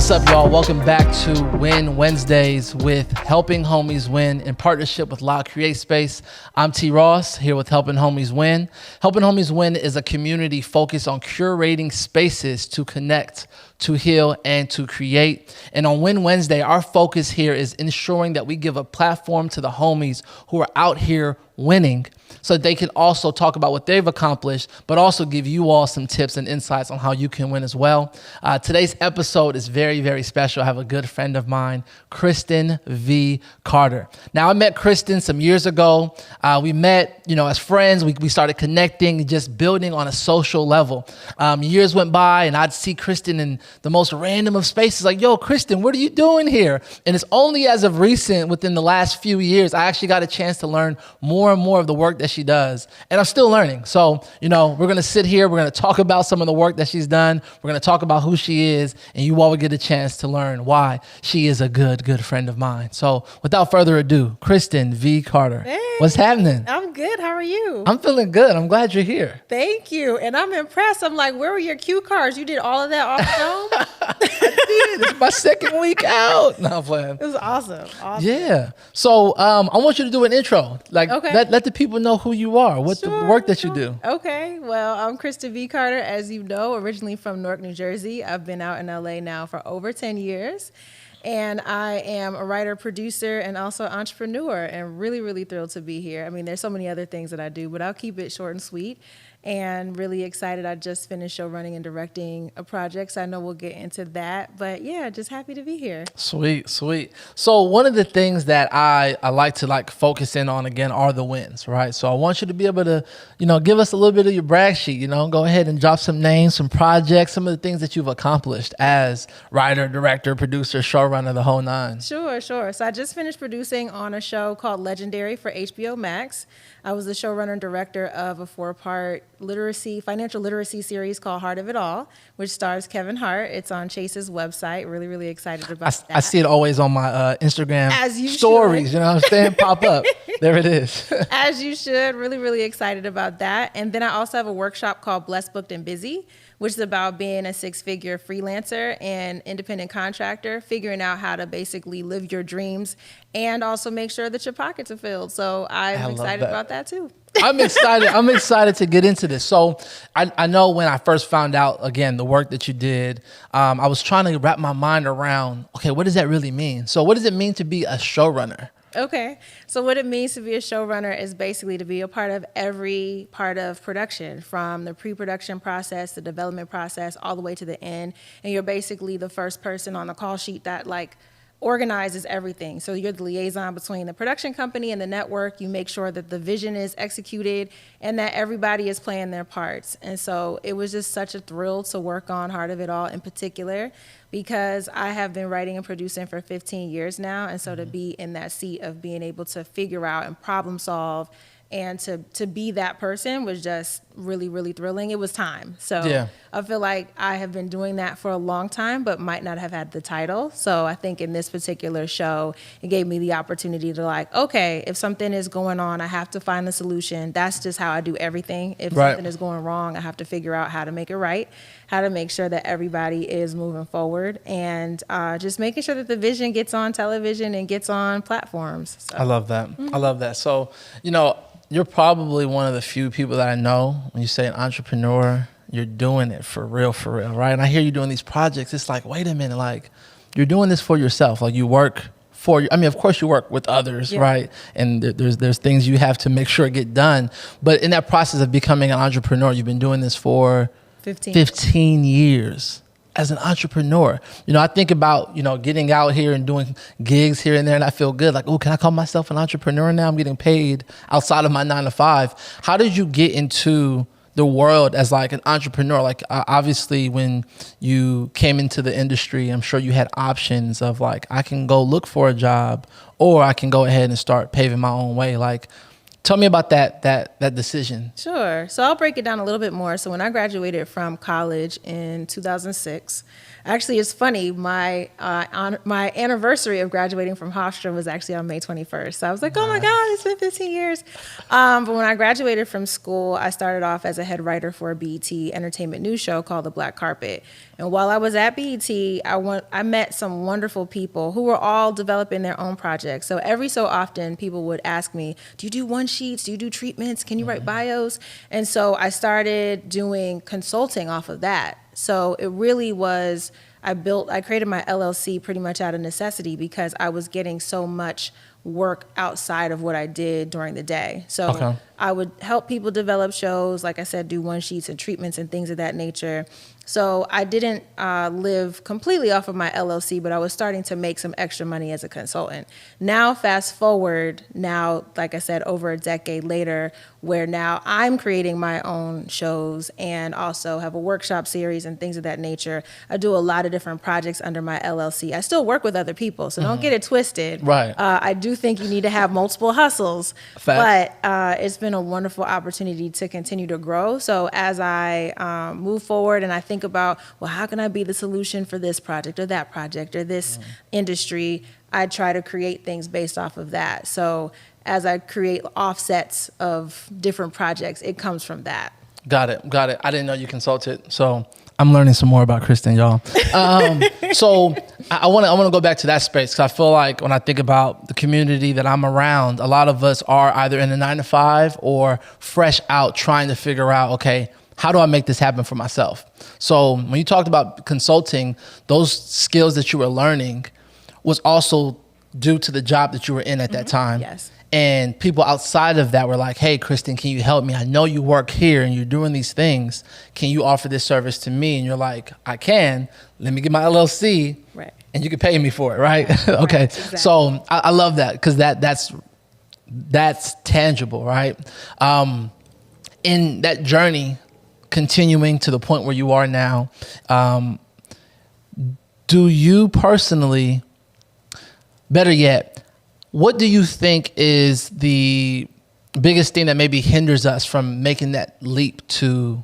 What's up, y'all? Welcome back to Win Wednesdays with Helping Homies Win in partnership with Loud Create Space. I'm T. Ross here with Helping Homies Win. Helping Homies Win is a community focused on curating spaces to connect, to heal, and to create. And on Win Wednesday, our focus here is ensuring that we give a platform to the homies who are out here winning, so they can also talk about what they've accomplished, but also give you all some tips and insights on how you can win as well. Today's episode is very, very special. I have a good friend of mine, Kristen V. Carter. Now, I met Kristen some years ago. We met, as friends. We started connecting, just building on a social level. Years went by, and I'd see Kristen in the most random of spaces, like, yo, Kristen, what are you doing here? And it's only as of recent, within the last few years, I actually got a chance to learn more and more of the work that she does. And I'm still learning. So, we're going to sit here. We're going to talk about some of the work that she's done. We're going to talk about who she is. And you all will get a chance to learn why she is a good friend of mine. So without further ado, Kristen V. Carter. Hey, what's happening? I'm good. How are you? I'm feeling good. I'm glad you're here. Thank you. And I'm impressed. I'm like, where were your cue cards? You did all of that off film? I did. It's my second week out. No, I'm playing. It was awesome. Yeah. So I want you to do an intro. Like, okay. let the people know who you are, what the work that you do. Okay. Well, I'm Kristen V. Carter, as you know, originally from Newark, New Jersey. I've been out in LA now for over 10 years. And I am a writer, producer, and also entrepreneur, and really, really thrilled to be here. I mean, there's so many other things that I do, but I'll keep it short and sweet. And really excited. I just finished show running and directing a project, so I know we'll get into that. But yeah, just happy to be here. Sweet. So one of the things that I like to focus in on again are the wins, right? So I want you to be able to, give us a little bit of your brag sheet, go ahead and drop some names, some projects, some of the things that you've accomplished as writer, director, producer, showrunner, the whole nine. Sure. So I just finished producing on a show called Legendary for HBO Max. I was the showrunner and director of a 4-part financial literacy series called Heart of It All, which stars Kevin Hart. It's on Chase's website. Really, really excited about that. I see it always on my Instagram stories, should. You know what I'm saying? Pop up. There it is. As you should. Really, really excited about that. And then I also have a workshop called Blessed, Booked, and Busy, which is about being a 6-figure freelancer and independent contractor, figuring out how to basically live your dreams and also make sure that your pockets are filled. So I'm excited about that too. I'm excited. I'm excited to get into this. So I know when I first found out, again, the work that you did, I was trying to wrap my mind around, okay, what does that really mean? So what does it mean to be a showrunner? Okay. So what it means to be a showrunner is basically to be a part of every part of production, from the pre-production process, the development process, all the way to the end. And you're basically the first person on the call sheet that organizes everything. So you're the liaison between the production company and the network. You make sure that the vision is executed and that everybody is playing their parts. And so it was just such a thrill to work on Heart of It All in particular, because I have been writing and producing for 15 years now. And so to be in that seat of being able to figure out and problem solve and to be that person was just really, really thrilling. It was time. So yeah. I feel like I have been doing that for a long time, but might not have had the title. So I think in this particular show, it gave me the opportunity to okay, if something is going on, I have to find the solution. That's just how I do everything. If something is going wrong, I have to figure out how to make it right, how to make sure that everybody is moving forward, and just making sure that the vision gets on television and gets on platforms. So. I love that. Mm-hmm. I love that. So, you're probably one of the few people that I know when you say an entrepreneur, you're doing it for real, right? And I hear you doing these projects. It's like, wait a minute, you're doing this for yourself. You work for, of course you work with others, yeah. Right? And there's things you have to make sure get done. But in that process of becoming an entrepreneur, you've been doing this for 15 years. As an entrepreneur, I think about, getting out here and doing gigs here and there, and I feel good. Oh, can I call myself an entrepreneur now? I'm getting paid outside of my 9 to 5. How did you get into the world as an entrepreneur? Obviously, when you came into the industry, I'm sure you had options of I can go look for a job, or I can go ahead and start paving my own way. Tell me about that decision. Sure. So I'll break it down a little bit more. So when I graduated from college in 2006, actually, it's funny. My anniversary of graduating from Hofstra was actually on May 21st. So I was like, oh my God, it's been 15 years. But when I graduated from school, I started off as a head writer for a BET entertainment news show called The Black Carpet. And while I was at BET, I met some wonderful people who were all developing their own projects. So every so often, people would ask me, do you do one sheets? Do you do treatments? Can you write bios? And so I started doing consulting off of that. So it really was, I created my LLC pretty much out of necessity because I was getting so much work outside of what I did during the day. So I would help people develop shows, like I said, do one sheets and treatments and things of that nature. So I didn't live completely off of my LLC, but I was starting to make some extra money as a consultant. Now, fast forward, like I said, over a decade later, where now I'm creating my own shows and also have a workshop series and things of that nature. I do a lot of different projects under my LLC. I still work with other people, so don't get it twisted. Right. I do think you need to have multiple hustles, but it's been a wonderful opportunity to continue to grow. So as I move forward and I think about, well, how can I be the solution for this project or that project or this industry, I try to create things based off of that. So as I create offsets of different projects, it comes from that. Got it. I didn't know you consulted, so I'm learning some more about Kristen, y'all. So I want to go back to that space because I feel like when I think about the community that I'm around, a lot of us are either in a 9-to-5 or fresh out trying to figure out, okay, how do I make this happen for myself? So when you talked about consulting, those skills that you were learning was also due to the job that you were in at that time. Yes. And people outside of that were like, hey, Kristen, can you help me? I know you work here and you're doing these things. Can you offer this service to me? And you're like, I can. Let me get my LLC. Right. And you can pay me for it, right? Okay. Right, exactly. So I love that because that's tangible, right? In that journey, continuing to the point where you are now, do you personally, better yet, what do you think is the biggest thing that maybe hinders us from making that leap to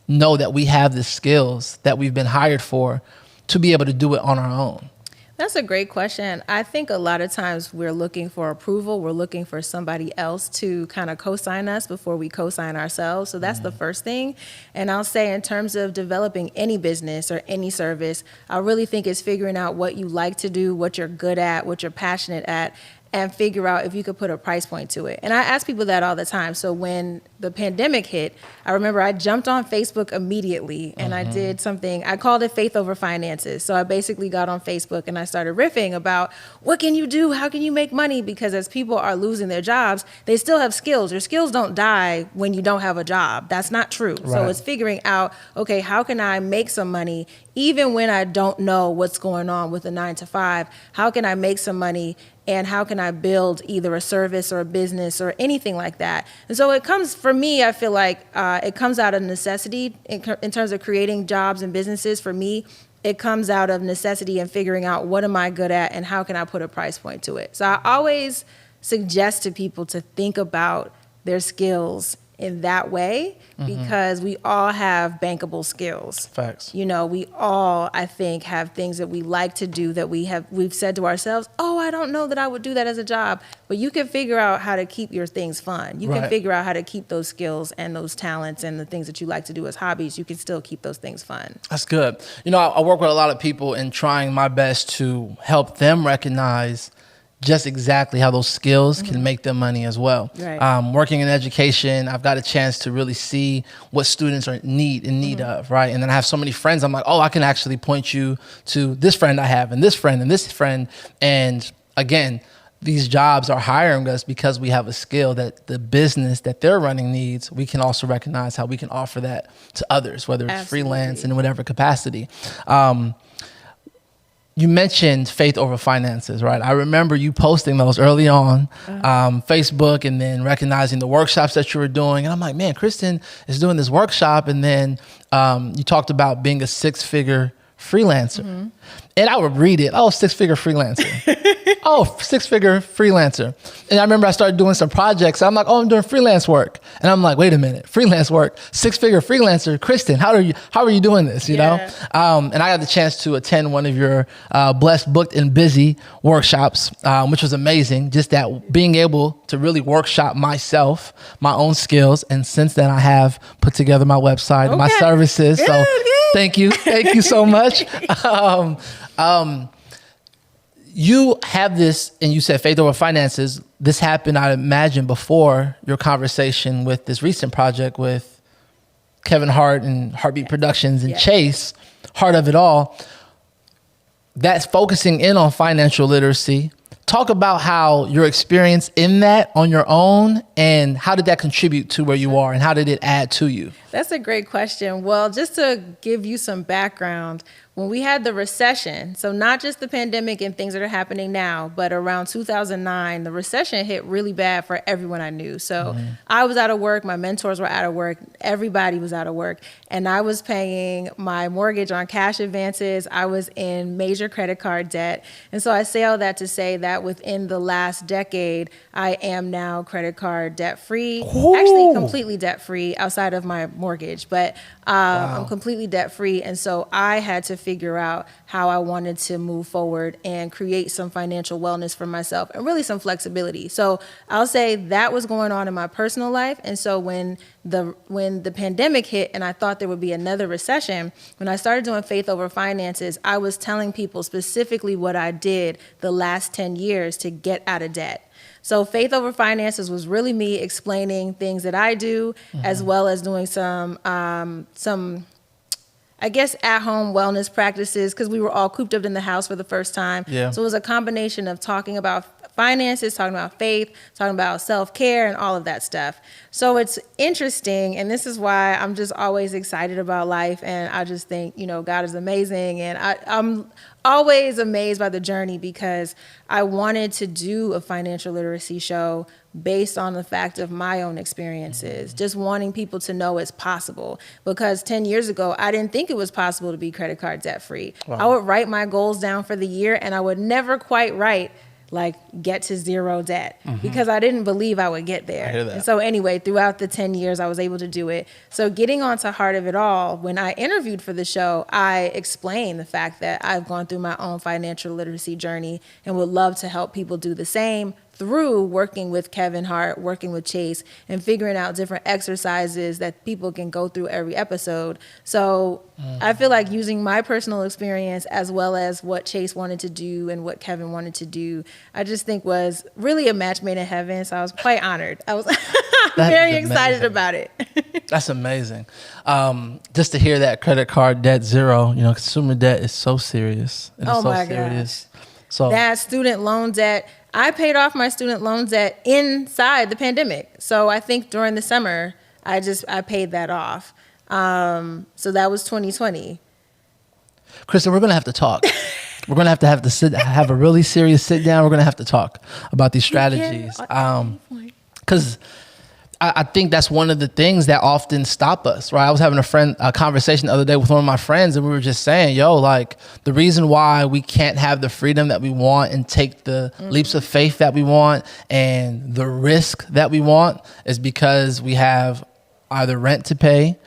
know that we have the skills that we've been hired for to be able to do it on our own? That's a great question. I think a lot of times we're looking for approval. We're looking for somebody else to kind of co-sign us before we co-sign ourselves. So that's the first thing. And I'll say in terms of developing any business or any service, I really think it's figuring out what you like to do, what you're good at, what you're passionate at, and figure out if you could put a price point to it. And I ask people that all the time. So when the pandemic hit, I remember I jumped on Facebook immediately and I did something, I called it Faith Over Finances. So I basically got on Facebook and I started riffing about what can you do? How can you make money? Because as people are losing their jobs, they still have skills. Your skills don't die when you don't have a job. That's not true. Right. So it's figuring out, okay, how can I make some money even when I don't know what's going on with a 9-to-5? How can I make some money? And how can I build either a service or a business or anything like that? And so it comes, for me, I feel like it comes out of necessity in terms of creating jobs and businesses. For me, it comes out of necessity and figuring out what am I good at and how can I put a price point to it. So I always suggest to people to think about their skills in that way because we all have bankable skills. Facts. You know, we all, I think, have things that we like to do that we've said to ourselves, oh, I don't know that I would do that as a job. But you can figure out how to keep your things fun. You can figure out how to keep those skills and those talents and the things that you like to do as hobbies. You can still keep those things fun. That's good. You know, I work with a lot of people and trying my best to help them recognize just exactly how those skills can make them money as well. Right. Working in education, I've got a chance to really see what students are in need of, right? And then I have so many friends, I'm like, oh, I can actually point you to this friend I have and this friend and this friend. And again, these jobs are hiring us because we have a skill that the business that they're running needs. We can also recognize how we can offer that to others, whether it's freelance in whatever capacity. You mentioned faith over finances, right? I remember you posting those early on Facebook and then recognizing the workshops that you were doing. And I'm like, man, Kristen is doing this workshop. And then you talked about being a 6-figure freelancer. And I would read it. Oh, six-figure freelancer. Oh, six-figure freelancer. And I remember I started doing some projects. I'm like, oh, I'm doing freelance work. And I'm like, wait a minute, freelance work, six-figure freelancer. Kristen, how are you doing this? You know? And I got the chance to attend one of your Blessed, Booked, and Busy workshops, which was amazing. Just that being able to really workshop myself, my own skills. And since then, I have put together my website, and my services. Good, so good. thank you. Thank you so much. You have this, and you said faith over finances. This happened, I imagine, before your conversation with this recent project with Kevin Hart and Heartbeat Productions and Chase, Heart of It All. That's focusing in on financial literacy. Talk about how your experience in that on your own, and how did that contribute to where you are, and how did it add to you? That's a great question. Well, just to give you some background, when we had the recession, so not just the pandemic and things that are happening now, but around 2009, the recession hit really bad for everyone I knew. So I was out of work, my mentors were out of work, everybody was out of work, and I was paying my mortgage on cash advances. I was in major credit card debt. And so I say all that to say that within the last decade, I am now credit card debt free, actually completely debt free outside of my mortgage, but I'm completely debt free. And so I had to figure out how I wanted to move forward and create some financial wellness for myself and really some flexibility. So I'll say that was going on in my personal life. And so when the pandemic hit and I thought there would be another recession, when I started doing Faith Over Finances, I was telling people specifically what I did the last 10 years to get out of debt. So Faith Over Finances was really me explaining things that I do, as well as doing some I guess, at-home wellness practices, because we were all cooped up in the house for the first time. Yeah. So it was a combination of talking about finances, talking about faith, talking about self-care, and all of that stuff. So it's interesting, and this is why I'm just always excited about life, and I just think, God is amazing, and I'm always amazed by the journey, because I wanted to do a financial literacy show based on the fact of my own experiences, just wanting people to know it's possible. Because 10 years ago, I didn't think it was possible to be credit card debt free. Wow. I would write my goals down for the year, and I would never quite write get to zero debt, because I didn't believe I would get there. I hear that. And so anyway, throughout the 10 years, I was able to do it. So getting on to Heart of It All, when I interviewed for the show, I explained the fact that I've gone through my own financial literacy journey and would love to help people do the same through working with Kevin Hart, working with Chase, and figuring out different exercises that people can go through every episode. So I feel like using my personal experience as well as what Chase wanted to do and what Kevin wanted to do, I just think was really a match made in heaven. So I was quite honored. I was very excited about it. That's amazing. Just to hear that credit card debt zero, consumer debt is so serious. It is so serious. So that student loan debt, I paid off my student loan debt inside the pandemic. So I think during the summer, I paid that off. So that was 2020. Kristen, we're going to have to talk. We're going to have a really serious sit down. We're going to have to talk about these strategies. Because I think that's one of the things that often stop us, right? I was having a conversation the other day with one of my friends, and we were just saying, the reason why we can't have the freedom that we want and take the leaps of faith that we want and the risk that we want is because we have either rent to pay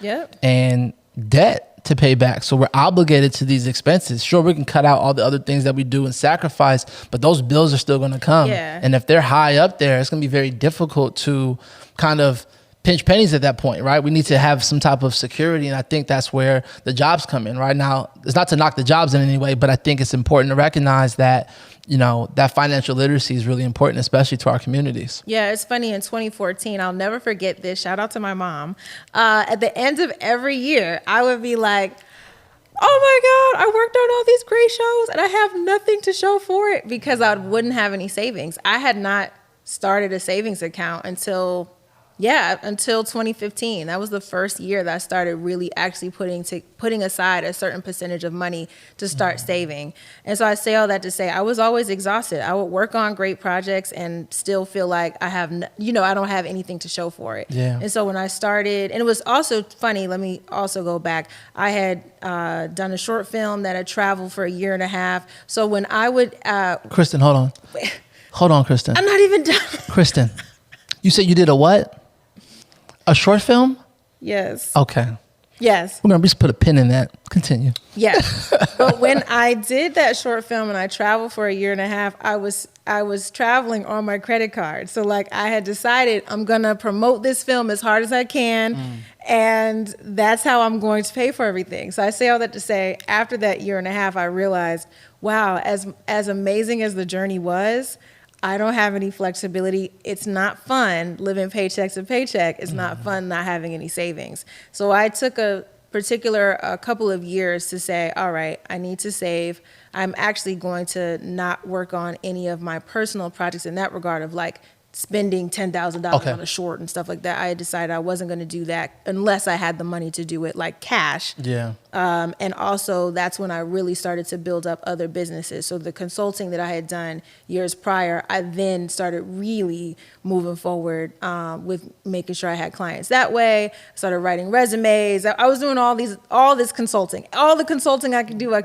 and debt to pay back. So we're obligated to these expenses. Sure, we can cut out all the other things that we do and sacrifice, but those bills are still going to come. Yeah. And if they're high up there, it's going to be very difficult to kind of pinch pennies at that point, right? We need to have some type of security, and I think that's where the jobs come in. Right now, it's not to knock the jobs in any way, but I think it's important to recognize that that financial literacy is really important, especially to our communities. Yeah, it's funny. In 2014, I'll never forget this. Shout out to my mom. At the end of every year, I would be like, oh my God, I worked on all these great shows and I have nothing to show for it, because I wouldn't have any savings. I had not started a savings account until Yeah, until 2015. That was the first year that I started really actually putting aside a certain percentage of money to start saving. And so I say all that to say I was always exhausted. I would work on great projects and still feel like I don't have anything to show for it. Yeah. And so when I started, and it was also funny, let me also go back. I had done a short film that had traveled for a year and a half. So when I would... Kristen, hold on. Hold on, Kristen. I'm not even done. Kristen, you said you did a what? A short film? Yes. Okay. Yes. We're going to just put a pin in that. Continue. Yes. But when I did that short film and I traveled for a year and a half, I was traveling on my credit card. So like I had decided I'm going to promote this film as hard as I can. And that's how I'm going to pay for everything. So I say all that to say, after that year and a half, I realized, wow, as amazing as the journey was, I don't have any flexibility. It's not fun living paycheck to paycheck. It's not fun not having any savings. So I took a couple of years to say, all right, I need to save. I'm actually going to not work on any of my personal projects in that regard of like spending $10,000 on a short and stuff like that. I had decided I wasn't going to do that unless I had the money to do it, like cash. Yeah. And also that's when I really started to build up other businesses. So the consulting that I had done years prior, I then started really moving forward with making sure I had clients that way. I started writing resumes. I was doing all this consulting. All the consulting I could do,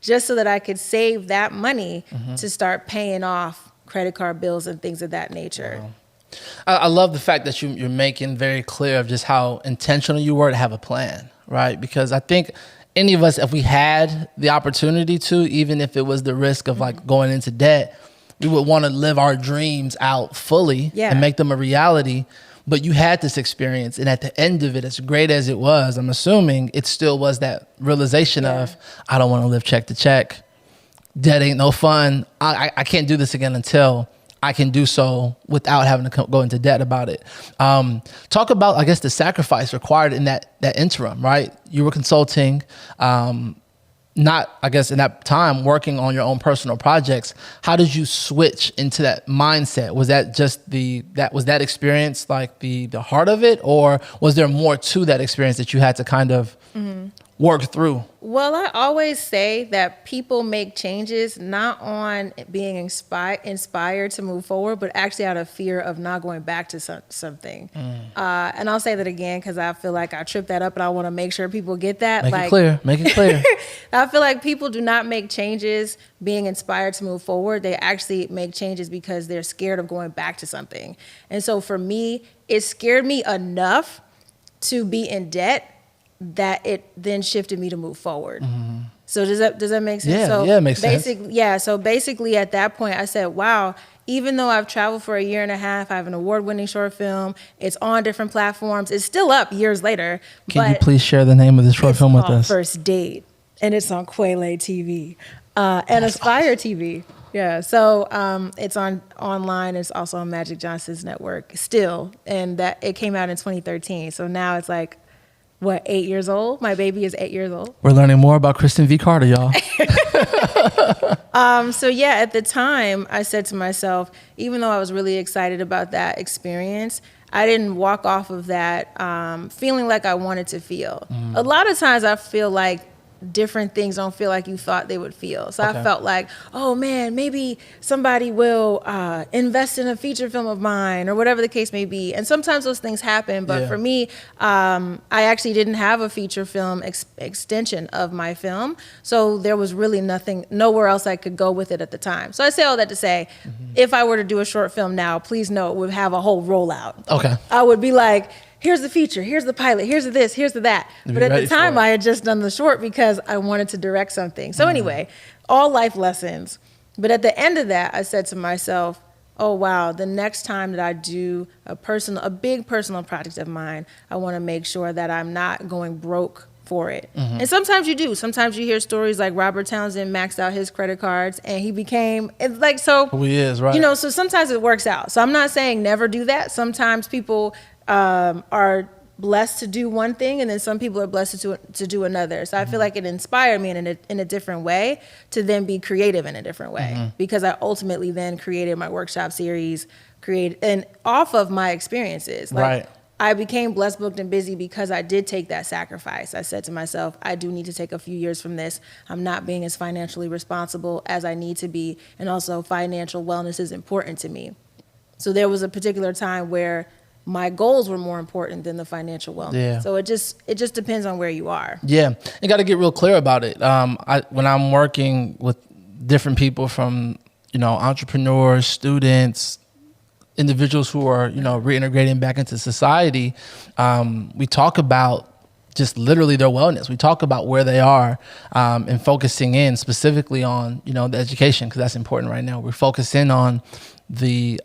just so that I could save that money to start paying off credit card bills and things of that nature. Wow. I love the fact that you're making very clear of just how intentional you were to have a plan, right? Because I think any of us, if we had the opportunity to, even if it was the risk of like going into debt, we would want to live our dreams out fully and make them a reality. But you had this experience, and at the end of it, as great as it was, I'm assuming it still was that realization of, I don't want to live check to check. Debt ain't no fun. I can't do this again until I can do so without having to go into debt about it. Talk about, I guess, the sacrifice required in that interim, right? You were consulting, not, I guess, in that time, working on your own personal projects. How did you switch into that mindset? Was that just was that experience like the heart of it, or was there more to that experience that you had to kind of work through? Well, I always say that people make changes not on being inspired to move forward, but actually out of fear of not going back to something. And I'll say that again because I feel like I tripped that up, and I want to make sure people get that. Make it clear. I feel like people do not make changes being inspired to move forward. They actually make changes because they're scared of going back to something. And so for me, it scared me enough to be in debt that it then shifted me to move forward. So does that make sense? Yeah, it makes sense. So basically at that point I said, wow, even though I've traveled for a year and a half, I have an award-winning short film, it's on different platforms, it's still up years later. Can you please share the name of the short film with us? First Date, and it's on Quayle TV and Aspire TV. Yeah, so it's online. It's also on Magic Johnson's network still, and that it came out in 2013. So now it's like, 8 years old? My baby is 8 years old. We're learning more about Kristen V. Carter, y'all. So yeah, at the time, I said to myself, even though I was really excited about that experience, I didn't walk off of that feeling like I wanted to feel. A lot of times I feel like different things don't feel like you thought they would feel. So I felt like, oh man, maybe somebody will invest in a feature film of mine or whatever the case may be. And sometimes those things happen. But for me, I actually didn't have a feature film extension of my film. So there was really nowhere else I could go with it at the time. So I say all that to say, if I were to do a short film now, please know it would have a whole rollout. Okay. I would be like, here's the feature, here's the pilot, here's the this, here's the that. But at the time, I had just done the short because I wanted to direct something. So anyway, all life lessons. But at the end of that, I said to myself, oh, wow, the next time that I do a big personal project of mine, I want to make sure that I'm not going broke for it. And sometimes you do. Sometimes you hear stories like Robert Townsend maxed out his credit cards and he became who he is, right? So sometimes it works out. So I'm not saying never do that. Sometimes people are blessed to do one thing, and then some people are blessed to do another. So I feel like it inspired me in a different way to then be creative in a different way, because I ultimately then created my workshop series, created, and off of my experiences. Like, Right. I became blessed, booked, and busy because I did take that sacrifice. I said to myself, I do need to take a few years from this. I'm not being as financially responsible as I need to be. And also financial wellness is important to me. So there was a particular time where my goals were more important than the financial wellness. Yeah. So it just depends on where you are. Yeah, you got to get real clear about it. When I'm working with different people from, entrepreneurs, students, individuals who are, reintegrating back into society, we talk about just literally their wellness. We talk about where they are, and focusing in specifically on, the education, because that's important right now. We're focusing on the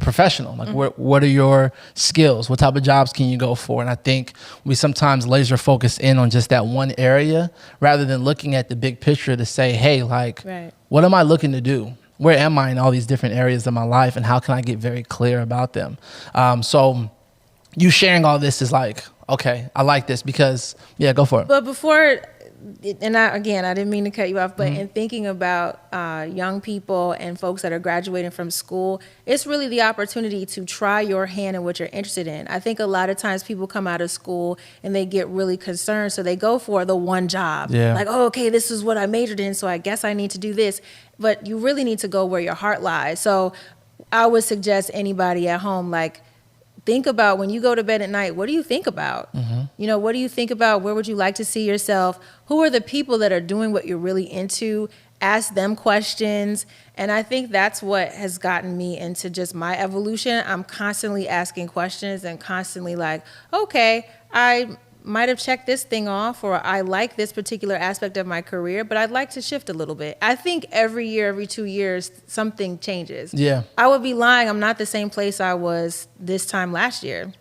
professional, like what are your skills? What type of jobs can you go for? And I think we sometimes laser focus in on just that one area rather than looking at the big picture to say, hey, like, Right. What am I looking to do? Where am I in all these different areas of my life, and how can I get very clear about them? So you sharing all this is like, okay, I like this because, yeah, go for it. But before, and I didn't mean to cut you off, but in thinking about young people and folks that are graduating from school, it's really the opportunity to try your hand in what you're interested in. I think a lot of times people come out of school and they get really concerned, so they go for the one job. Yeah. Like, oh, okay, this is what I majored in, so I guess I need to do this. But you really need to go where your heart lies. So I would suggest anybody at home, like, think about when you go to bed at night, what do you think about? What do you think about? Where would you like to see yourself? Who are the people that are doing what you're really into? Ask them questions. And I think that's what has gotten me into just my evolution. I'm constantly asking questions and constantly like, okay, I might have checked this thing off, or I like this particular aspect of my career, but I'd like to shift a little bit. I think every year, every 2 years, something changes. Yeah. I would be lying. I'm not the same place I was this time last year.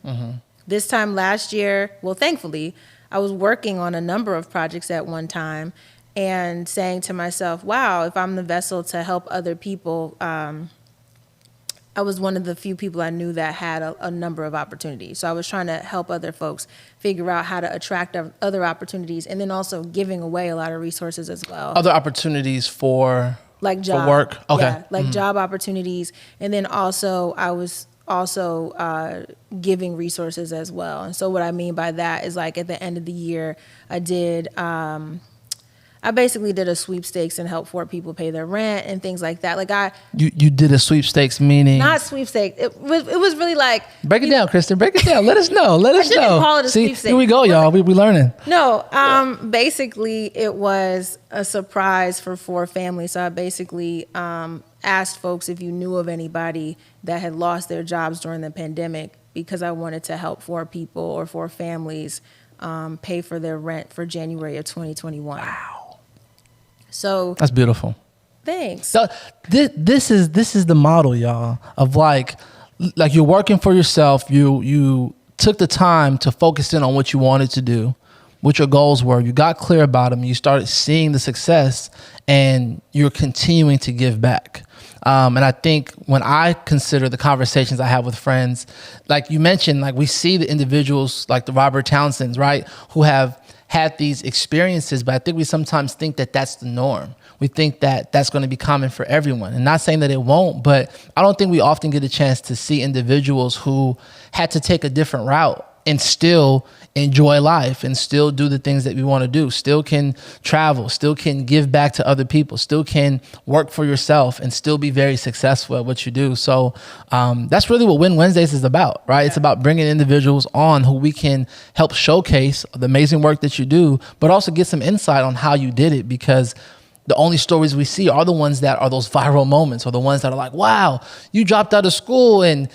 This time last year, well, thankfully, I was working on a number of projects at one time and saying to myself, wow, if I'm the vessel to help other people, I was one of the few people I knew that had a number of opportunities. So I was trying to help other folks figure out how to attract other opportunities, and then also giving away a lot of resources as well. Other opportunities for Like job. for work? Okay. Yeah, like job opportunities. And then also I was also giving resources as well. And so what I mean by that is, like, at the end of the year, I basically did a sweepstakes and helped 4 people pay their rent and things like that. Like You did a sweepstakes, meaning? not sweepstakes. It was really like, Break it down, Kristen. Break it down. Let us know. Let us shouldn't know. call it a See, sweepstakes. here we go, y'all. We learning. no, basically it was a surprise for 4 families. So I basically asked folks if you knew of anybody that had lost their jobs during the pandemic, because I wanted to help 4 people or 4 families pay for their rent for January of 2021. Wow. So That's beautiful. thanks. So this is the model, y'all, of like you're working for yourself. You took the time to focus in on what you wanted to do, what your goals were. You got clear about them. You started seeing the success, and you're continuing to give back. And I think when I consider the conversations I have with friends, like you mentioned, like we see the individuals like the Robert Townsends, right, who have had these experiences, but I think we sometimes think that that's the norm. We think that that's going to be common for everyone. And not saying that it won't, but I don't think we often get a chance to see individuals who had to take a different route and still enjoy life and still do the things that we want to do, still can travel, still can give back to other people, still can work for yourself and still be very successful at what you do. So that's really what Win Wednesdays is about, right? It's about bringing individuals on who we can help showcase the amazing work that you do, but also get some insight on how you did it, because the only stories we see are the ones that are those viral moments, or the ones that are like, wow, you dropped out of school and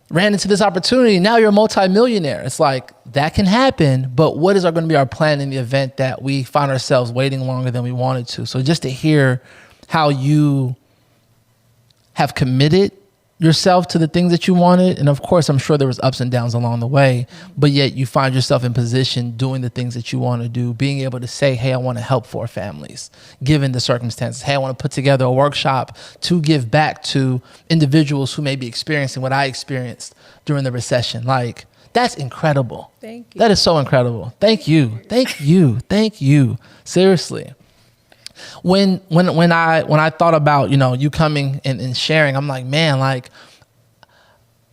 ran into this opportunity. Now you're a multimillionaire. It's like, that can happen, but what is going to be our plan in the event that we find ourselves waiting longer than we wanted to? So just to hear how you have committed yourself to the things that you wanted. And of course, I'm sure there was ups and downs along the way, but yet you find yourself in position doing the things that you want to do, being able to say, hey, I want to help 4 families, given the circumstances. Hey, I want to put together a workshop to give back to individuals who may be experiencing what I experienced during the recession. Like, that's incredible. Thank you. That is so incredible. Thank you. Thank you. Thank you. Seriously. When I thought about, you coming and sharing, I'm like, man, like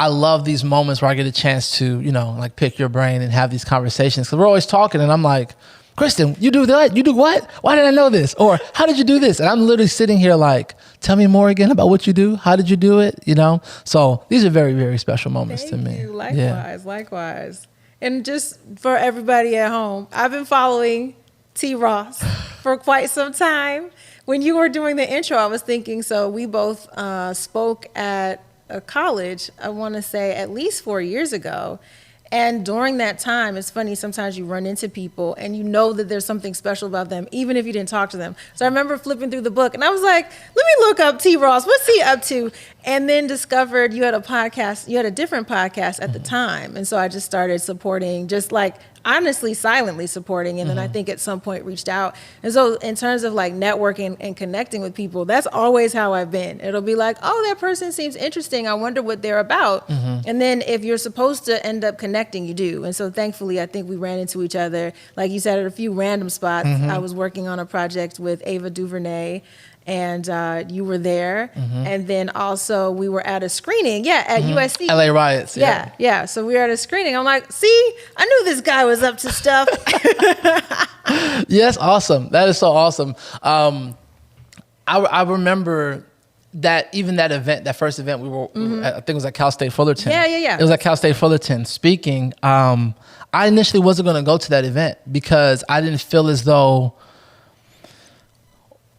I love these moments where I get a chance to, you know, like pick your brain and have these conversations. Because we're always talking and I'm like, Kristen, you do that? You do what? Why did I know this? Or how did you do this? And I'm literally sitting here like, tell me more again about what you do. How did you do it? You know? So these are very, very special moments to me. Thank you. Likewise, likewise. And just for everybody at home, I've been following T. Ross for quite some time. When you were doing the intro, I was thinking, so we both spoke at a college, I want to say at least 4 years ago. And during that time, it's funny, sometimes you run into people and you know that there's something special about them, even if you didn't talk to them. So I remember flipping through the book and I was like, let me look up T. Ross. What's he up to? And then discovered you had a podcast, you had a different podcast at the time. And so I just started supporting, just like honestly, silently supporting. And then I think at some point reached out. And so in terms of like networking and connecting with people, that's always how I've been. It'll be like, oh, that person seems interesting. I wonder what they're about. And then if you're supposed to end up connecting, you do. And so thankfully, I think we ran into each other, like you said, at a few random spots. I was working on a project with Ava DuVernay, and you were there. And then also we were at a screening, at USC. LA Riots. Yeah. So we were at a screening. I'm like, see, I knew this guy was up to stuff. Yes, awesome. That is so awesome. I remember that even that event, that first event we were I think it was at Cal State Fullerton. Yeah. It was at Cal State Fullerton speaking. I initially wasn't going to go to that event because I didn't feel as though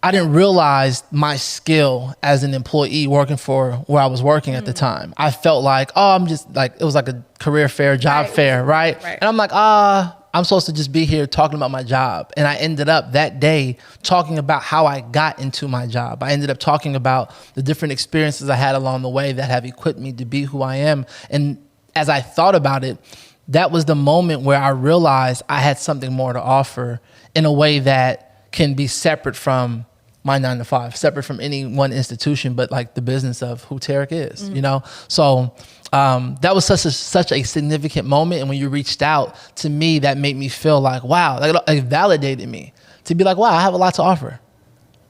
I didn't realize my skill as an employee working for where I was working at the time. I felt like, I'm just like, it was like a career fair, job fair, right? And I'm like, I'm supposed to just be here talking about my job. And I ended up that day talking about how I got into my job. I ended up talking about the different experiences I had along the way that have equipped me to be who I am. And as I thought about it, that was the moment where I realized I had something more to offer in a way that can be separate from my 9 to 5, separate from any one institution, but like the business of who Tarik is, you know? So that was such a significant moment. And when you reached out to me, that made me feel like, wow, it validated me to be like, wow, I have a lot to offer.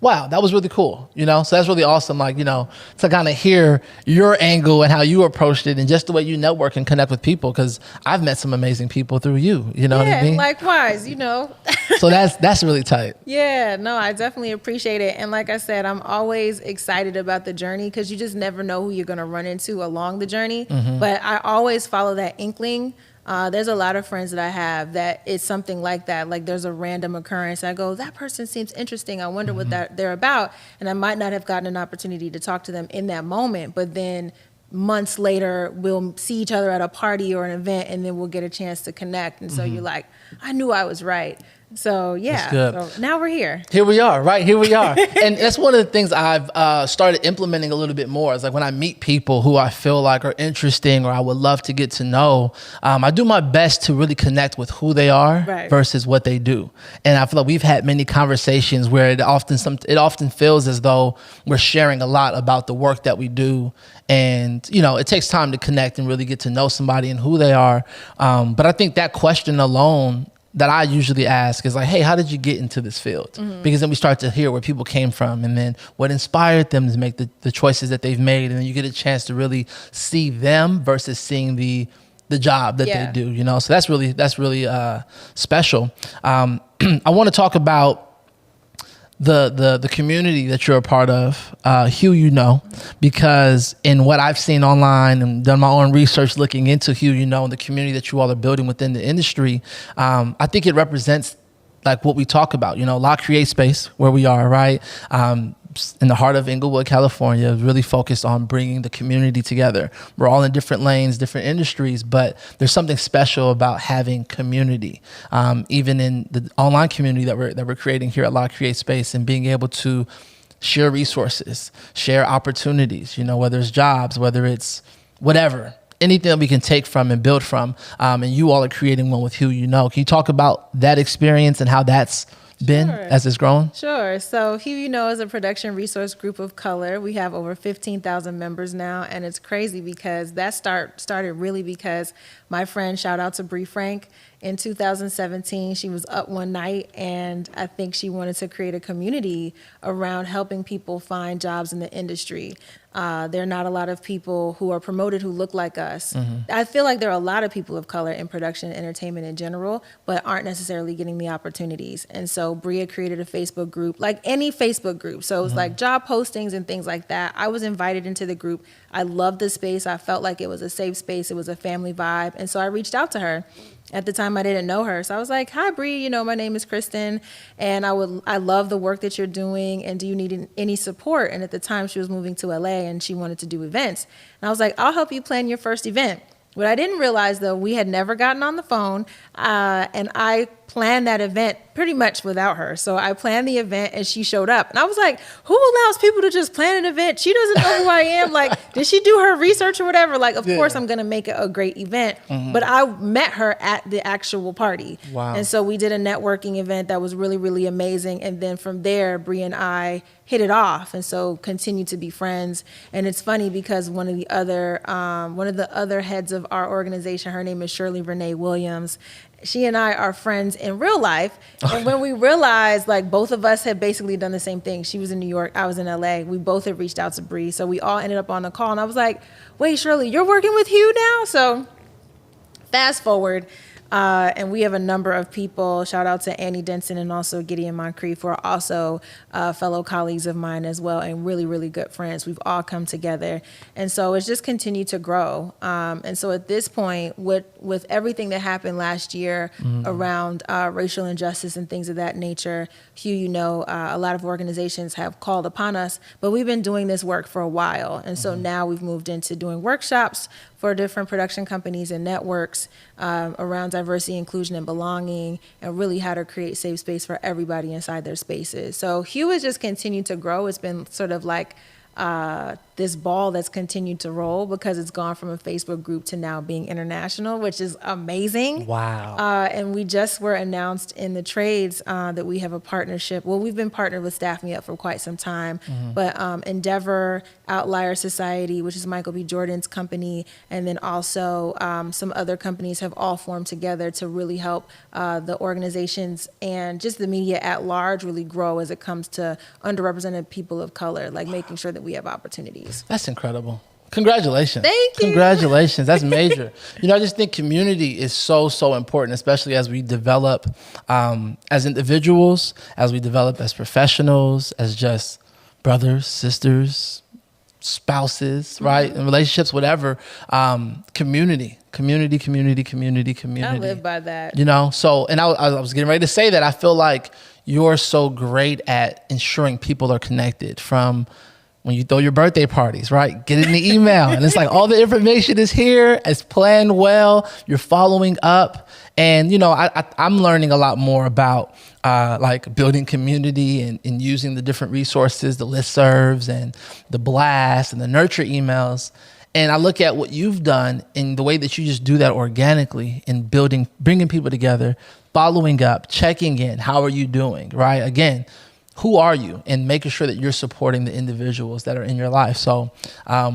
Wow, that was really cool, you know? So that's really awesome, like, you know, to kind of hear your angle and how you approached it and just the way you network and connect with people, because I've met some amazing people through you, you know what I mean? Likewise, you know. So that's really tight. Yeah, no, I definitely appreciate it. And like I said, I'm always excited about the journey because you just never know who you're going to run into along the journey. But I always follow that inkling. There's a lot of friends that I have that it's something like that. Like there's a random occurrence. I go, that person seems interesting. I wonder what they're about. And I might not have gotten an opportunity to talk to them in that moment, but then months later, we'll see each other at a party or an event, and then we'll get a chance to connect. And so you're like, I knew I was right. So yeah, so now we're here. Here we are, right? Here we are. And that's one of the things I've started implementing a little bit more. It's like when I meet people who I feel like are interesting or I would love to get to know, I do my best to really connect with who they are versus what they do. And I feel like we've had many conversations where it often feels as though we're sharing a lot about the work that we do. And, you know, it takes time to connect and really get to know somebody and who they are. But I think that question alone that I usually ask is like, hey, how did you get into this field? Because then we start to hear where people came from and then what inspired them to make the choices that they've made. And then you get a chance to really see them versus seeing the job that they do, you know? So that's really special. I want to talk about the community that you're a part of, who you know, because in what I've seen online and done my own research looking into who you know and the community that you all are building within the industry, I think it represents like what we talk about, you know, La Create Space, where we are, right? In the heart of Inglewood, California, really focused on bringing the community together. We're all in different lanes, different industries, but there's something special about having community, even in the online community that we're creating here at La Create Space, and being able to share resources, share opportunities, you know, whether it's jobs, whether it's whatever, anything that we can take from and build from. And you all are creating one with who you know. Can you talk about that experience and how that's been as it's grown? Sure. So Hue, is a production resource group of color. We have over 15,000 members now, and it's crazy because that started really because my friend, shout out to Bree Frank, in 2017, she was up one night, and I think she wanted to create a community around helping people find jobs in the industry. There are not a lot of people who are promoted who look like us. I feel like there are a lot of people of color in production and entertainment in general, but aren't necessarily getting the opportunities. And so Bria created a Facebook group, like any Facebook group. So it was like job postings and things like that. I was invited into the group. I loved the space. I felt like it was a safe space. It was a family vibe. And so I reached out to her. At the time, I didn't know her. So I was like, hi, Bree, my name is Kristen, and I love the work that you're doing, and do you need any support? And at the time, she was moving to LA, and she wanted to do events. And I was like, I'll help you plan your first event. What I didn't realize, though, we had never gotten on the phone, and I planned that event pretty much without her. So I planned the event, and she showed up. And I was like, who allows people to just plan an event? She doesn't know who I am. Like, did she do her research or whatever? Like, of course, I'm going to make it a great event. But I met her at the actual party. Wow. And so we did a networking event that was really, really amazing. And then from there, Bree and I hit it off, and so continue to be friends. And it's funny because one of the other heads of our organization, her name is Shirley Renee Williams. She and I are friends in real life. And when we realized, like, both of us had basically done the same thing. She was in New York, I was in LA. We both had reached out to Bree. So we all ended up on a call, and I was like, wait, Shirley, you're working with Hugh now? So fast forward. And we have a number of people, shout out to Annie Denson and also Gideon Moncrief, who are also fellow colleagues of mine as well, and really, really good friends. We've all come together. And so it's just continued to grow. And so at this point, with everything that happened last year around racial injustice and things of that nature, Hugh, a lot of organizations have called upon us, but we've been doing this work for a while. And so now we've moved into doing workshops for different production companies and networks around diversity, inclusion, and belonging, and really how to create safe space for everybody inside their spaces. So Hue has just continued to grow. It's been sort of like this ball that's continued to roll because it's gone from a Facebook group to now being international, which is amazing. Wow. And we just were announced in the trades that we have a partnership. Well, we've been partnered with Staff Me Up for quite some time, but Endeavor, Outlier Society, which is Michael B. Jordan's company, and then also some other companies have all formed together to really help the organizations and just the media at large really grow as it comes to underrepresented people of color, like making sure that we have opportunities. That's incredible. Congratulations. Thank you. Congratulations. That's major. I just think community is so, so important, especially as we develop as individuals, as we develop as professionals, as just brothers, sisters, spouses, right? In relationships, whatever. Community. I live by that. So, and I was getting ready to say that I feel like you're so great at ensuring people are connected from when you throw your birthday parties, right? Get in the email and it's like all the information is here. It's planned well. You're following up. And, I'm learning a lot more about like building community and using the different resources, the listservs and the blast and the nurture emails. And I look at what you've done in the way that you just do that organically in bringing people together, following up, checking in. How are you doing, right? Again, who are you? And making sure that you're supporting the individuals that are in your life. So tell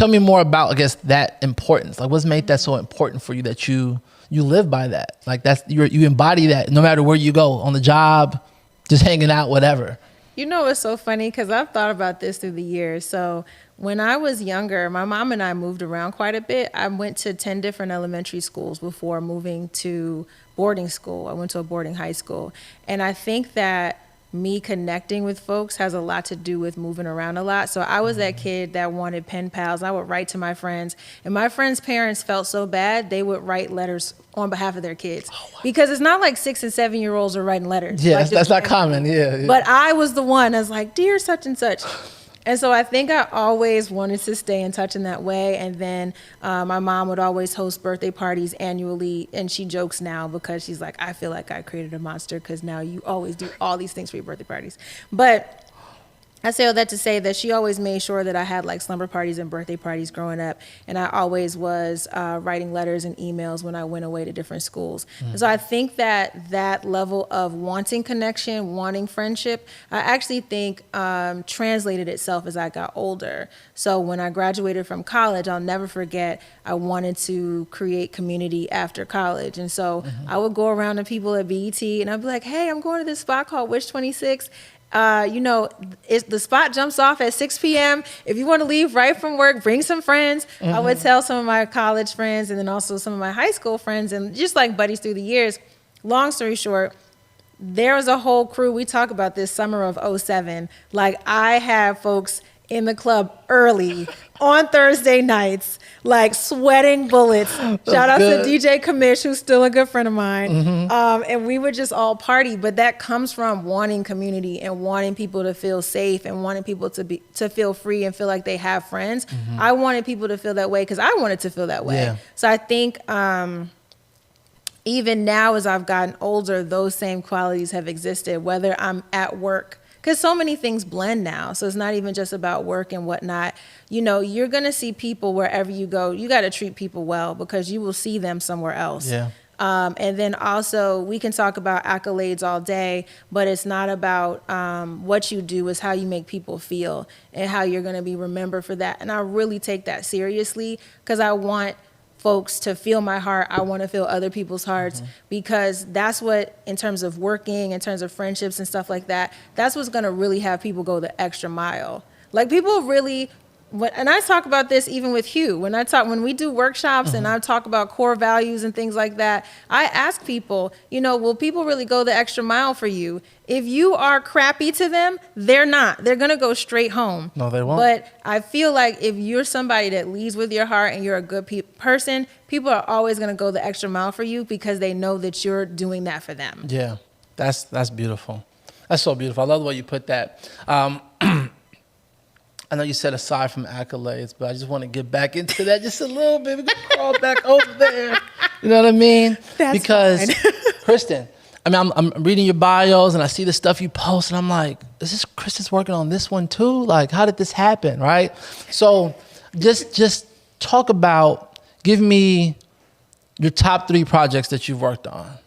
me more about, I guess, that importance. Like, what's made that so important for you that you live by that? Like, you embody that no matter where you go, on the job, just hanging out, whatever. It's so funny because I've thought about this through the years. So when I was younger, my mom and I moved around quite a bit. I went to 10 different elementary schools before moving to boarding school. I went to a boarding high school. And I think that me connecting with folks has a lot to do with moving around a lot. So I was that kid that wanted pen pals. I would write to my friends. And my friends' parents felt so bad, they would write letters on behalf of their kids. Oh, wow. Because it's not like 6 and 7 year olds are writing letters. Yeah, like that's not common. Yeah. But I was the one that's like, dear such and such. And so I think I always wanted to stay in touch in that way. And then my mom would always host birthday parties annually. And she jokes now because she's like, I feel like I created a monster because now you always do all these things for your birthday parties. But I say all that to say that she always made sure that I had like slumber parties and birthday parties growing up. And I always was writing letters and emails when I went away to different schools. And so I think that that level of wanting connection, wanting friendship, I actually think translated itself as I got older. So when I graduated from college, I'll never forget, I wanted to create community after college. And so I would go around to people at BET and I'd be like, hey, I'm going to this spot called Wish 26. The spot jumps off at 6 p.m. If you want to leave right from work, bring some friends. I would tell some of my college friends and then also some of my high school friends and just like buddies through the years. Long story short, there was a whole crew. We talk about this summer of '07. Like I had folks in the club early on Thursday nights, like sweating bullets. Shout out to DJ Kamish, who's still a good friend of mine. And we would just all party. But that comes from wanting community and wanting people to feel safe and wanting people to feel free and feel like they have friends. I wanted people to feel that way because I wanted to feel that way. Yeah. So I think even now as I've gotten older, those same qualities have existed, whether I'm at work. Because so many things blend now. So it's not even just about work and whatnot. You know, you're going to see people wherever you go. You got to treat people well because you will see them somewhere else. Yeah. And then also we can talk about accolades all day, but it's not about what you do, it's how you make people feel and how you're going to be remembered for that. And I really take that seriously because I want folks to feel my heart. I want to feel other people's hearts because that's what, in terms of working, in terms of friendships and stuff like that, that's what's going to really have people go the extra mile. Like people really, and I talk about this even with Hugh, when we do workshops and I talk about core values and things like that, I ask people, you know, will people really go the extra mile for you? If you are crappy to them, they're not. They're going to go straight home. No, they won't. But I feel like if you're somebody that leads with your heart and you're a good person, people are always going to go the extra mile for you because they know that you're doing that for them. Yeah, that's beautiful. That's so beautiful. I love the way you put that. I know you said aside from accolades, but I just want to get back into that just a little bit. We can crawl back over there. You know what I mean? That's because, fine. Kristen, I mean, I'm reading your bios and I see the stuff you post and I'm like, is this Kristen's working on this one too? Like, how did this happen, right? So just talk about, give me your top 3 projects that you've worked on.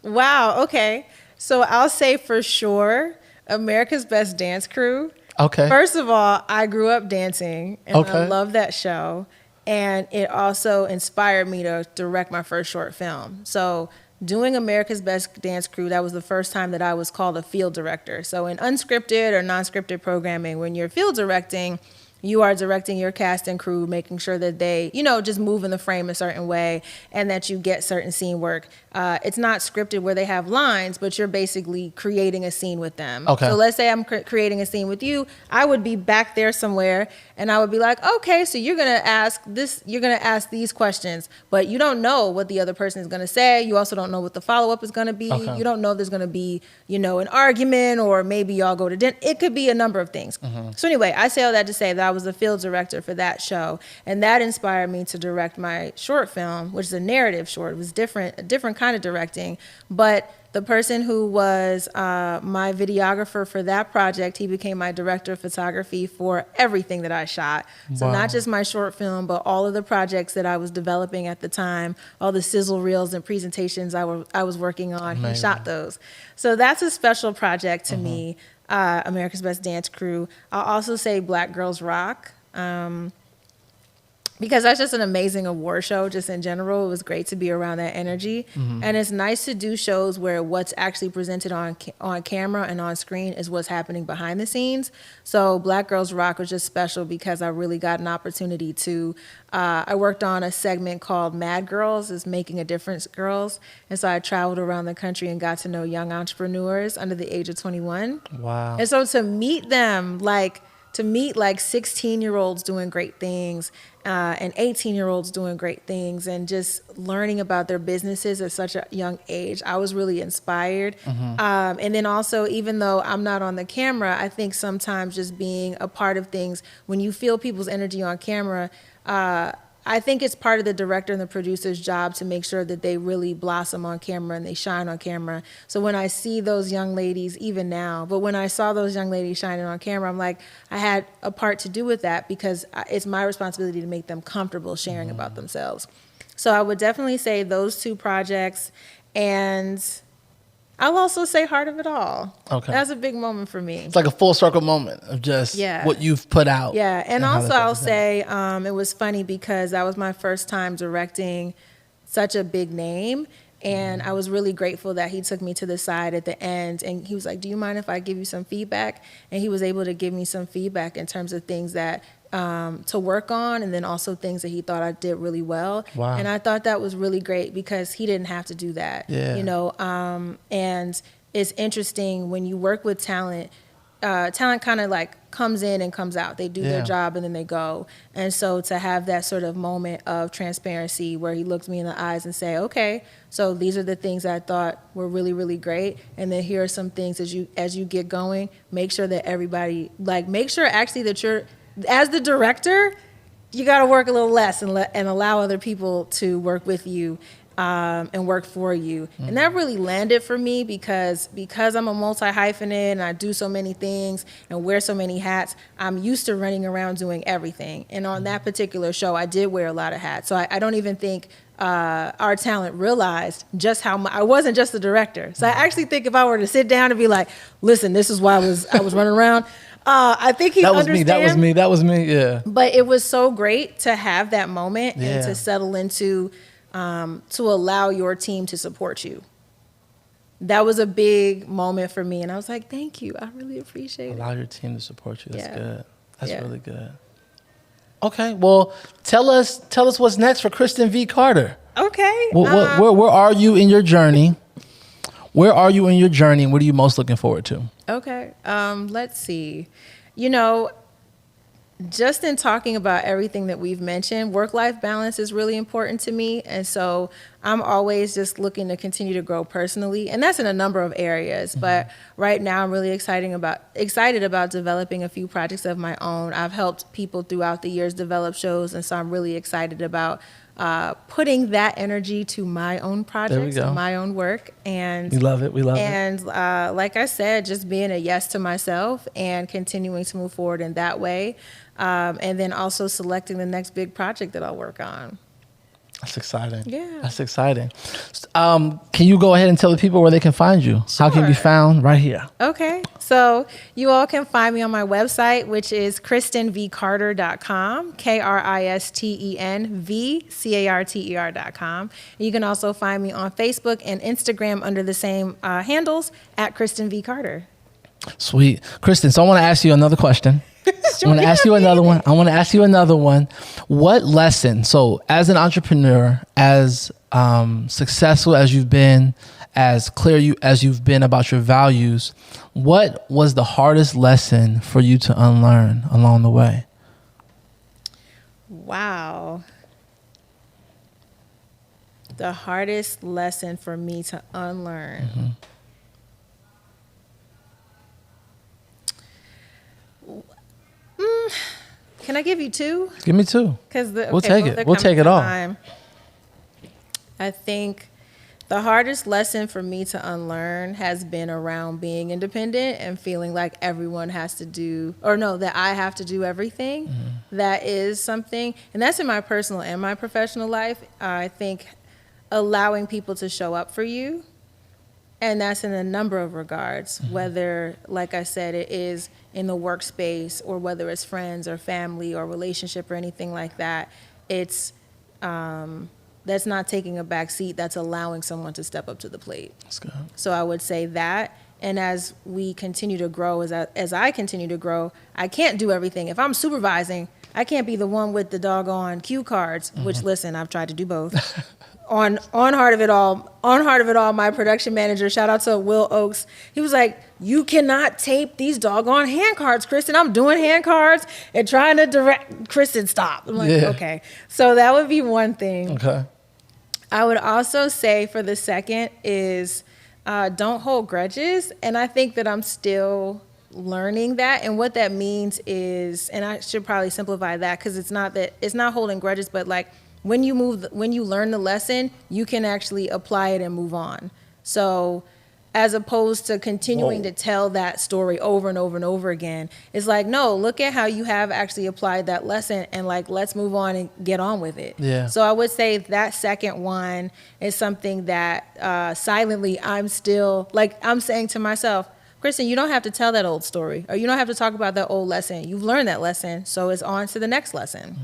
Wow, okay. So I'll say for sure, America's Best Dance Crew. Okay. First of all, I grew up dancing, and Okay. I love that show. And it also inspired me to direct my first short film. So doing America's Best Dance Crew, that was the first time that I was called a field director. So in unscripted or non-scripted programming, when you're field directing, you are directing your cast and crew, making sure that they, you know, just move in the frame a certain way and that you get certain scene work. It's not scripted where they have lines, but you're basically creating a scene with them. Okay. So let's say I'm creating a scene with you. I would be back there somewhere and I would be like, okay, so you're going to ask these questions, but you don't know what the other person is going to say. You also don't know what the follow-up is going to be. Okay. You don't know if there's going to be, you know, an argument or maybe y'all go to dinner. It could be a number of things. So anyway, I say all that to say that I was the field director for that show, and that inspired me to direct my short film, which is a narrative short. It was a different kind of directing, but the person who was my videographer for that project, he became my director of photography for everything that I shot. So Wow. not just my short film, but all of the projects that I was developing at the time, all the sizzle reels and presentations I was working on, Amazing. he shot those. So that's a special project to me, America's Best Dance Crew. I'll also say Black Girls Rock. Because that's just an amazing award show just in general. It was great to be around that energy. And it's nice to do shows where what's actually presented on camera and on screen is what's happening behind the scenes. So Black Girls Rock was just special because I really got an opportunity to, I worked on a segment called Mad Girls, is Making a Difference Girls. And so I traveled around the country and got to know young entrepreneurs under the age of 21. Wow. And so to meet them, like 16-year-olds doing great things and 18-year-olds doing great things and just learning about their businesses at such a young age, I was really inspired. And then also, even though I'm not on the camera, I think sometimes just being a part of things, when you feel people's energy on camera, I think it's part of the director and the producer's job to make sure that they really blossom on camera and they shine on camera. So when I see those young ladies, even now, but when I saw those young ladies shining on camera, I'm like, I had a part to do with that because it's my responsibility to make them comfortable sharing about themselves. So I would definitely say those 2 projects, and I'll also say Heart of It All. Okay. That's a big moment for me. It's like a full circle moment of just what you've put out. Yeah, and also I'll say it was funny because that was my first time directing such a big name, and I was really grateful that he took me to the side at the end, and he was like, do you mind if I give you some feedback? And he was able to give me some feedback in terms of things that to work on, and then also things that he thought I did really well. Wow. And I thought that was really great because he didn't have to do that. Yeah. You know, and it's interesting when you work with talent. Talent kind of like comes in and comes out. They do their job and then they go. And so to have that sort of moment of transparency where he looks me in the eyes and say, okay, so these are the things I thought were really, really great. And then here are some things as you get going, make sure that everybody, like make sure actually that you're, as the director, you got to work a little less and allow other people to work with you and work for you. Mm-hmm. And that really landed for me because I'm a multi-hyphenate and I do so many things and wear so many hats, I'm used to running around doing everything. And on that particular show, I did wear a lot of hats. So I don't even think our talent realized just how much, I wasn't just the director. So I actually think if I were to sit down and be like, listen, this is why I was running around, I think he understands. That was me, yeah. But it was so great to have that moment and to settle into, to allow your team to support you. That was a big moment for me. And I was like, thank you. I really appreciate it. Allow your team to support you. That's good. That's really good. Okay, well, tell us what's next for Kristen V. Carter. Okay. Where are you in your journey? Where are you in your journey, and what are you most looking forward to? Okay. Let's see. You know, just in talking about everything that we've mentioned, work-life balance is really important to me. And so I'm always just looking to continue to grow personally. And that's in a number of areas. Mm-hmm. But right now I'm really excited about developing a few projects of my own. I've helped people throughout the years develop shows. And so I'm really excited about putting that energy to my own projects and my own work. And we love it. And like I said, just being a yes to myself and continuing to move forward in that way. And then also selecting the next big project that I'll work on. That's exciting. Yeah. That's exciting. Can you go ahead and tell the people where they can find you? Sure. How can you be found? Right here. Okay. So you all can find me on my website, which is KristenVCarter.com, KristenVCarter.com. You can also find me on Facebook and Instagram under the same handles at Kristen V. Carter. Sweet. Kristen, so I want to ask you another question. I want to ask you another one. What lesson, so as an entrepreneur, as successful as you've been, as clear as you've been about your values, what was the hardest lesson for you to unlearn along the way? Wow. The hardest lesson for me to unlearn. Mm-hmm. Can I give you two? Give me two. We'll take it. We'll take it all. I think the hardest lesson for me to unlearn has been around being independent and feeling like everyone has to do, that I have to do everything. Mm-hmm. That is something, and that's in my personal and my professional life. I think allowing people to show up for you, and that's in a number of regards, mm-hmm. whether, like I said, it is in the workspace or whether it's friends or family or relationship or anything like that. It's that's not taking a back seat. That's allowing someone to step up to the plate. That's good. So I would say that. And as we continue to grow, as I continue to grow, I can't do everything. If I'm supervising, I can't be the one with the doggone cue cards, mm-hmm. which, listen, I've tried to do both. On Heart of It All, my production manager, shout out to Will Oakes, he was like, you cannot tape these doggone hand cards, Kristen. I'm doing hand cards and trying to direct. Kristen, stop. I'm like, okay. So that would be one thing. Okay. I would also say for the second is don't hold grudges. And I think that I'm still learning that. And what that means is, and I should probably simplify that, because it's not holding grudges, but like when you learn the lesson, you can actually apply it and move on. So as opposed to continuing to tell that story over and over and over again, it's like, no, look at how you have actually applied that lesson, and like, let's move on and get on with it. Yeah. So I would say that second one is something that silently I'm still, like, I'm saying to myself, Kristen, you don't have to tell that old story, or you don't have to talk about that old lesson. You've learned that lesson, so it's on to the next lesson.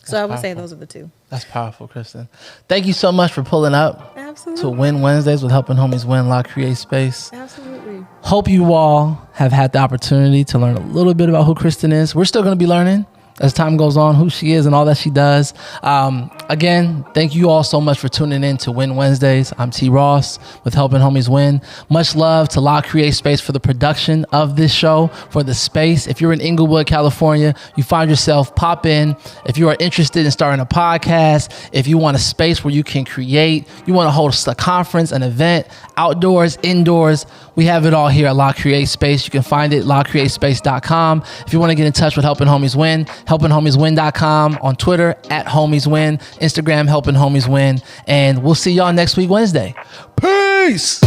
So I would say those are the two. That's powerful, Kristen. Thank you so much for pulling up Absolutely. to Win Wednesdays with Helping Homies Win, Law Create Space. Absolutely. Hope you all have had the opportunity to learn a little bit about who Kristen is. We're still going to be learning as time goes on, who she is and all that she does. Again, thank you all so much for tuning in to Win Wednesdays. I'm T. Ross with Helping Homies Win. Much love to Law Create Space for the production of this show, for the space. If you're in Inglewood, California, you find yourself, pop in. If you are interested in starting a podcast, if you want a space where you can create, you want to host a conference, an event, outdoors, indoors, we have it all here at Law Create Space. You can find it at lawcreatespace.com. If you want to get in touch with Helping Homies Win, helpinghomieswin.com, on Twitter at homieswin, Instagram Helping Homies Win, and we'll see y'all next week Wednesday. Peace.